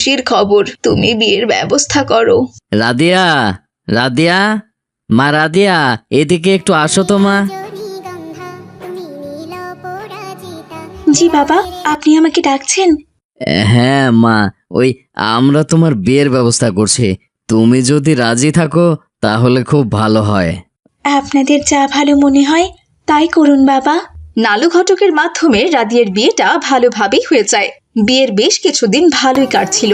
খুশির খবর, তুমি বিয়ের ব্যবস্থা করো। রাদিয়া, রাদিয়া, মা রাদিয়া, এদিকে একটু আসো তো মা। জি বাবা, আপনি আমাকে ডাকছেন? হ্যাঁ মা, ওই আমরা তোমার বিয়ের ব্যবস্থা করছি। তুমি যদি রাজি থাকো তাহলে খুব ভালো হয়। আপনাদের যা ভালো মনে হয় তাই করুন বাবা। নালু ঘটকের মাধ্যমে রাদিয়ার বিয়েটা ভালোভাবেই হয়ে যায়। বিয়ের বেশ কিছুদিন ভালোই কাটছিল।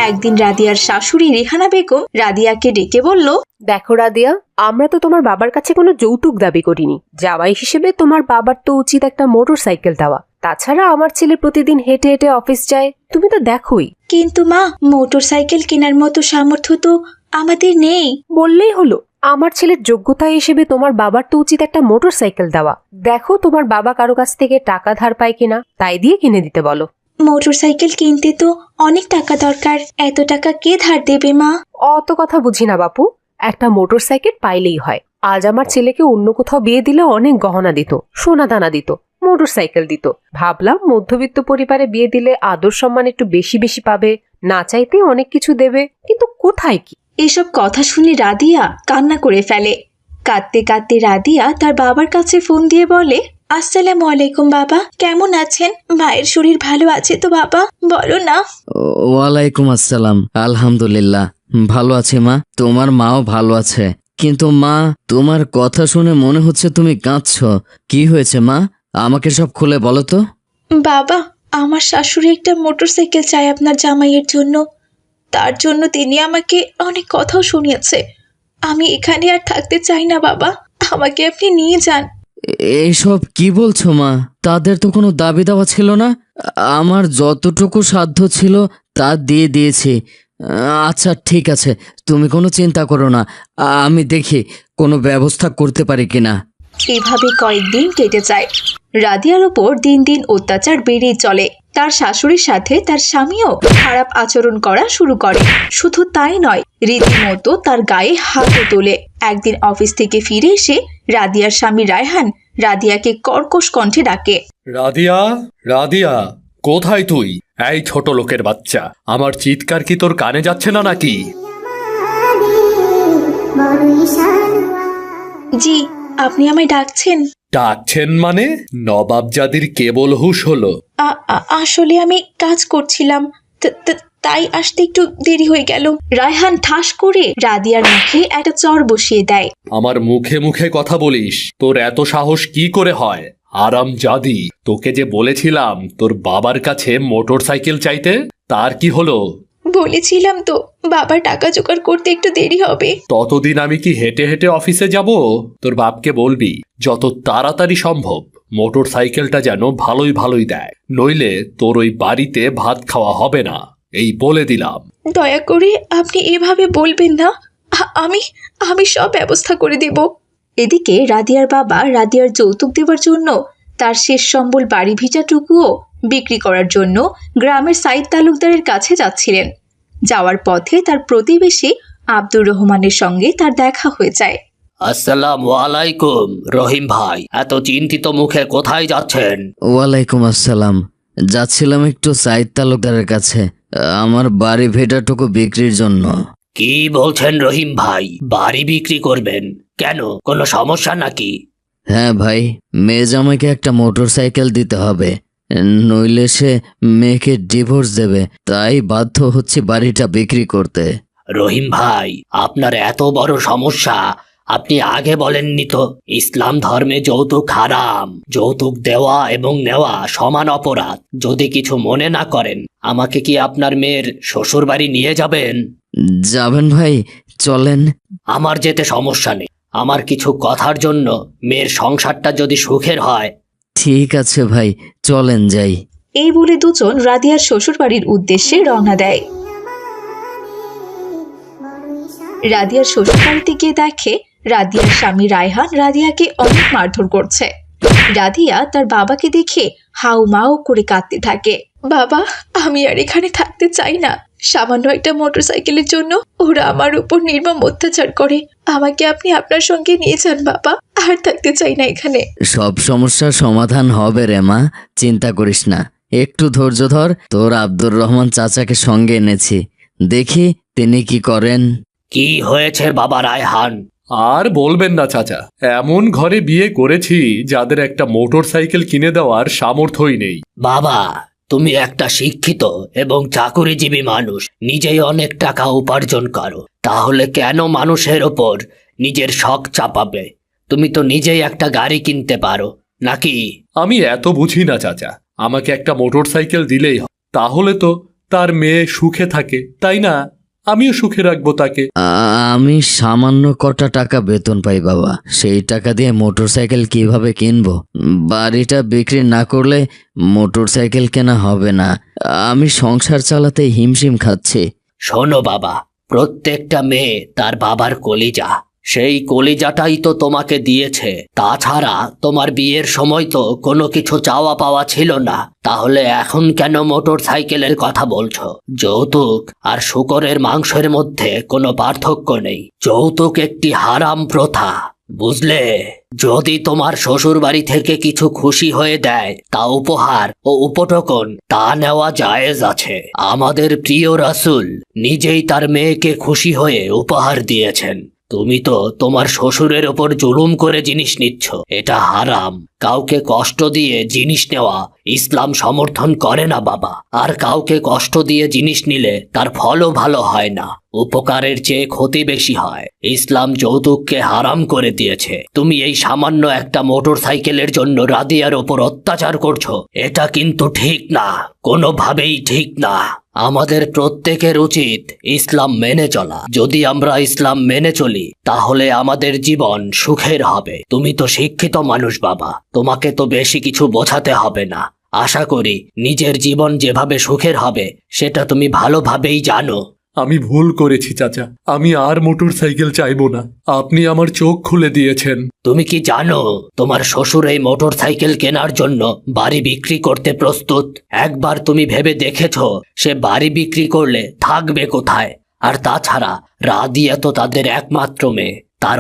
একদিন রাদিয়ার শাশুড়ি রেহানা বেগম রাদিয়াকে ডেকে বলল, দেখো রাদিয়া, আমরা তো তোমার বাবার কাছে কোনো যৌতুক দাবি করিনি। জামাই হিসেবে তোমার বাবার তো উচিত একটা মোটর সাইকেল দেওয়া। তাছাড়া আমার ছেলে প্রতিদিন হেঁটে হেঁটে অফিস যায়, তুমি তো দেখোই। কিন্তু মা, মোটর সাইকেল কেনার মতো সামর্থ্য তো আমাদের নেই। বললেই হলো, আমার ছেলের যোগ্যতা হিসেবে তোমার বাবার তো উচিত একটা মোটর সাইকেল দেওয়া। দেখো তোমার বাবা কারো কাছ থেকে টাকা ধার পায় কিনা, তাই দিয়ে কিনে দিতে বলো। মোটর সাইকেল কিনতে তো অনেক টাকা দরকার, এত টাকা কে ধার দেবে মা? অত কথা বুঝি না বাপু, একটা মোটর সাইকেল পাইলেই হয়। আজ আমার ছেলেকে অন্য কোথাও বিয়ে দিলে অনেক গহনা দিত, সোনা দানা দিত, মোটর সাইকেল দিত। ভাবলাম মধ্যবিত্ত পরিবারে বিয়ে দিলে আদর সম্মান একটু বেশি বেশি পাবে, না চাইতে অনেক কিছু দেবে, কিন্তু কোথায় কি। এসব কথা শুনে রাদিয়া কান্না করে ফেলে। কাঁদতে কাঁদতে রাদিয়া তার বাবার কাছে ফোন দিয়ে বলে, আসসালামু আলাইকুম বাবা, কেমন আছেন? ভাইয়ের শরীর ভালো আছে তো বাবা? বলো না। ওয়ালাইকুম আসসালাম, আলহামদুলিল্লাহ ভালো আছি মা। তোমার মাও ভালো আছে। কিন্তু মা, তোমার কথা শুনে মনে হচ্ছে তুমি কাঁদছো। কি হয়েছে মা? আমাকে সব খুলে বলো তো। বাবা, আমার শাশুড়ি একটা মোটর সাইকেল চায় আপনার জামাইয়ের জন্য। তার জন্য তিনি আমাকে অনেক কথাও শুনিয়েছে। আমি এখানে আর থাকতে চাই না বাবা, আমাকে আপনি নিয়ে যান। এইসব কি বলছো মা? তাদের তো কোনো দাবি দাওয়া ছিল না। আমার যতটুকু সাধ্য ছিল তা দিয়ে দিয়েছি। আচ্ছা ঠিক আছে, তুমি কোনো চিন্তা করো না, আমি দেখি কোনো ব্যবস্থা করতে পারি কিনা। এভাবে কয়েকদিন কেটে যায়। রাদিয়ার উপর দিন দিন অত্যাচার বেড়েই চলে। তার শাশুড়ির সাথে তার স্বামীও খারাপ আচরণ করা শুরু করে। শুধু তাই নয়, রীতিমতো তার গায়ে হাতও তোলে। একদিন অফিস থেকে ফিরে এসে রাদিয়ার স্বামী রায়হান রাদিয়াকে কর্কশ কণ্ঠে ডাকে, রাদিয়া, রাদিয়া, কোথায় তুই? এই ছোট লোকের বাচ্চা, আমার চিৎকার কি তোর কানে যাচ্ছে না নাকি? জি, আপনি আমায় ডাকছেন? ডাকছেন মানে? নবাবজাদির কেবল হুঁশ হলো। আসলে আমি কাজ করছিলাম, তাই আসতে একটু দেরি হয়ে গেল। রায়হান ঠাস করে রাদিয়ার মুখে একটা চড় বসিয়ে দেয়। আমার মুখে মুখে কথা বলিস? তোর এত সাহস কি করে হয়? আরামজাদি, তোকে যে বলেছিলাম তোর বাবার কাছে মোটর সাইকেল চাইতে, তার কি হলো? বলেছিলাম তো, বাবার টাকা জোগাড় করতে একটু দেরি হবে। ততদিন আমি কি হেঁটে হেঁটে অফিসে যাব? তোর বাপকে বলবি যত তাড়াতাড়ি সম্ভব মোটর সাইকেলটা যেন ভালোই ভালোই দেয়, নইলে তোর ওই বাড়িতে ভাত খাওয়া হবে না, এই বলে দিলাম। দয়া করে আপনি এভাবে বলবেন না, আমি আমি সব ব্যবস্থা করে দেব। এদিকে রাদিয়ার বাবা রাদিয়ার যৌতুক দেওয়ার জন্য তার শেষ সম্বল বাড়ি ভিটাটুকুও বিক্রি করার জন্য গ্রামের সাইদ তালুকদারের কাছে যাচ্ছিলেন। যাওয়ার পথে তার প্রতিবেশী আব্দুর রহমানের সঙ্গে তার দেখা হয়ে যায়। আসসালামু আলাইকুম রহিম ভাই, এত চিন্তিত মুখে কোথায় যাচ্ছেন? ওয়ালাইকুম আসসালাম, যাচ্ছিলাম একটু সাইদ তালুকদারের কাছে আমার বাড়ি ভেটাটুকু বিক্রির জন্য। কি বলছেন রহিম ভাই, বাড়ি বিক্রি করবেন? কেন, কোনো সমস্যা নাকি? হ্যাঁ ভাই, মেয়ে জামাইকে একটা মোটর সাইকেল দিতে হবে, নইলে সে মেয়েকে ডিভোর্স দেবে, তাই বাধ্য হচ্ছে বাড়িটা বিক্রি করতে। রহিম ভাই, আপনার এত বড় সমস্যা আপনি আগে বলেননি তো? ইসলাম ধর্মে যৌতুক হারাম, যৌতুক দেওয়া এবং নেওয়া সমান অপরাধ। যদি কিছু মনে না করেন, আমাকে কি আপনার মেয়ের শ্বশুর বাড়ি নিয়ে যাবেন? যাবেন ভাই, চলেন। আমার যেতে সমস্যা নেই, আমার কিছু কথার জন্য মেয়ের সংসারটা যদি সুখের হয়। ঠিক আছে ভাই, চলেন যাই। এই বলে দুজন রাদিয়ার শ্বশুর বাড়ির উদ্দেশ্যে রওনা দেয়। রাদিয়ার শ্বশুর বাড়িতে গিয়ে দেখে রাদিয়ার স্বামী রায়হান রাদিয়াকে অনেক মারধর করছে। রাদিয়া তার বাবাকে দেখে হাউ মাউ করে কাঁদতে থাকে। বাবা, আমি আর এখানে থাকতে চাই না। সামান্য একটা মোটরসাইকেলের জন্য ওরা আমার উপর নির্মম অত্যাচার করে। আমাকে আপনি আপনার সঙ্গে নিয়ে যান বাবা, আর থাকতে চাই না এখানে। সব সমস্যার সমাধান হবে রে মা, চিন্তা করিস না। একটু ধৈর্য ধর, তোর আব্দুর রহমান চাচাকে সঙ্গে এনেছি, দেখি তিনি কি করেন। কি হয়েছে বাবা রায়হান? আর বলবেন না চাচা, এমন ঘরে বিয়ে করেছি যাদের একটা মোটর সাইকেল কিনে দেওয়ার সামর্থ্যই নেই। বাবা, তুমি একটা শিক্ষিত এবং চাকুরিজীবী মানুষ, নিজেই অনেক টাকা উপার্জন করো, তাহলে কেন মানুষের ওপর নিজের শখ চাপাবে? তুমি তো নিজেই একটা গাড়ি কিনতে পারো, নাকি? আমি এত বুঝি না চাচা, আমাকে একটা মোটর সাইকেল দিলেই হয়, তাহলে তো তার মেয়ে সুখে থাকে, তাই না? আমিও সুখে রাখবো তাকে। আমি সামান্য কটা টাকা বেতন পাই বাবা, সেই টাকা দিয়ে মোটরসাইকেল কিভাবে কিনবো? বাড়িটা বিক্রি না করলে মোটরসাইকেল কেনা হবে না। আমি সংসার চালাতে হিমশিম খাচ্ছি। শোনো বাবা, প্রত্যেকটা মেয়ে তার বাবার কলিজা, সেই কলিজাটাই তো তোমাকে দিয়েছে। তাছাড়া তোমার বিয়ের সময় তো কোনো কিছু চাওয়া পাওয়া ছিল না, তাহলে এখন কেন মোটর সাইকেলের কথা বলছো? যৌতুক আর শূকরের মাংসের মধ্যে কোনো পার্থক্য নেই। যৌতুক একটি হারাম প্রথা, বুঝলে? যদি তোমার শ্বশুর বাড়ি থেকে কিছু খুশি হয়ে দেয়, তা উপহার ও উপটকন তা নেওয়া জায়েজ আছে। আমাদের প্রিয় রাসূল নিজেই তার মেয়েকে খুশি হয়ে উপহার দিয়েছেন। তুমি তো তোমার শ্বশুরের ওপর জুলুম করে জিনিস নিচ্ছ, এটা হারাম। কাউকে কষ্ট দিয়ে জিনিস নেওয়া ইসলাম সমর্থন করে না বাবা। আর কাউকে কষ্ট দিয়ে জিনিস নিলে তার ফলও ভালো হয় না, উপকারের চেয়ে ক্ষতি বেশি হয়। ইসলাম যৌতুককে হারাম করে দিয়েছে। তুমি এই সামান্য একটা মোটর সাইকেলের জন্য রাদিয়ার ওপর অত্যাচার করছো, এটা কিন্তু ঠিক না, কোনোভাবেই ঠিক না। আমাদের প্রত্যেকের উচিত ইসলাম মেনে চলা। যদি আমরা ইসলাম মেনে চলি, তাহলে আমাদের জীবন সুখের হবে। তুমি তো শিক্ষিত মানুষ বাবা, তোমাকে তো বেশি কিছু বোঝাতে হবে না। আশা করি নিজের জীবন যেভাবে সুখের হবে সেটা তুমি ভালোভাবেই জানো। আমি ভুল করেছি চাচা, আমি আর মোটর সাইকেল চাইবো না। আপনি আমার চোখ খুলে দিয়েছেন। তুমি কি জানো তোমার শ্বশুর এই মোটর সাইকেল কেনার জন্য বাড়ি বিক্রি করতে প্রস্তুত? একবার তুমি ভেবে দেখেছো সে বাড়ি বিক্রি করলে থাকবে কোথায়? আর তাছাড়া রাদিয়া তো তাদের একমাত্র মেয়ে, তার